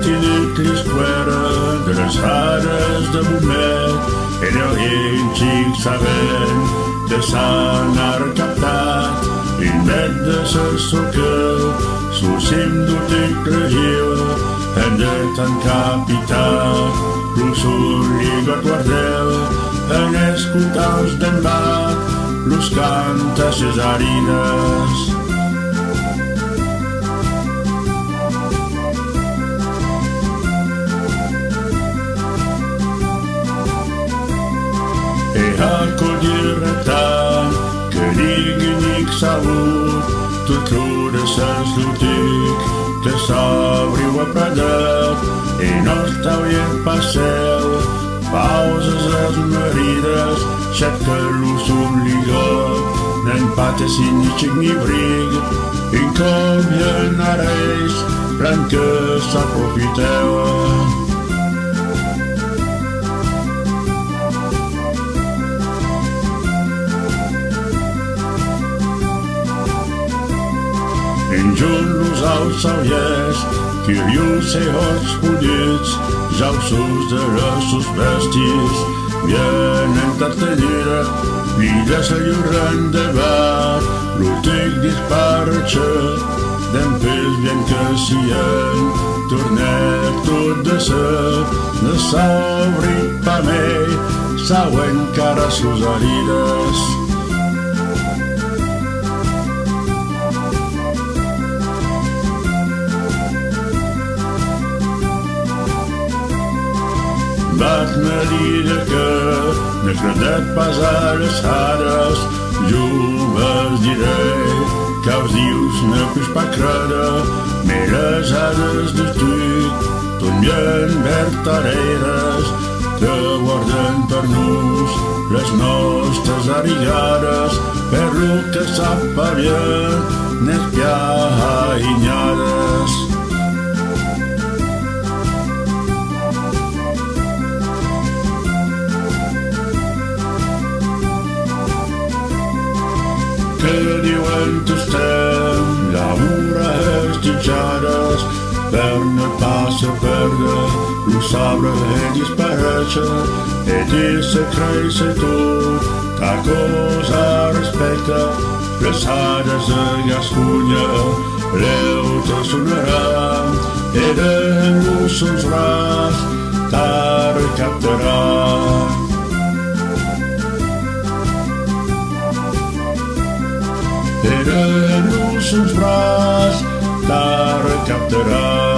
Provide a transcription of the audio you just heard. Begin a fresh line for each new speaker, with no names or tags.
infinit l'histoire de les fades de Bomet et de rien xic sabent que s'han recaptat une bête de ce socle sous cim d'utic regió en de tan capital l'usull guardeu en escoltaus d'embat los canta cesarines. E acollire tant que dignic salut tot l'hora s'eslutic que s'obriu a pradet e no estauien passeu pauses esmerides cerca l'usul ligot n'en pates ni xic ni brig i com hi anareis blanca s'aprofiteu. En junt los aus sauiers, curios e hots pullits, jausos de grossos vestis, bien entartellida, l'illa se lliuren de bar, l'útic disparatge, d'en pes bien que sien, tornet tot de ser, no s'obri pa mei, sauen cares sus herides. Vaig-me dir que no credet pas a les hades, jo vos diré que els dius no puix pas crede, mais les hades de tuc ton bien vertaderes que guarden per nus les nostres arigades per lo que sapa bien n'es piaïnyades. Que diuen tostem l'amura esquitxades per no pas se perdre lo sabre e disparèixer e dir se créixer tot ta cosa respecte les hades de Gascunya l'euta sonaran e de los sons ras ta recaptaran. E de los sons bras ta recaptarà.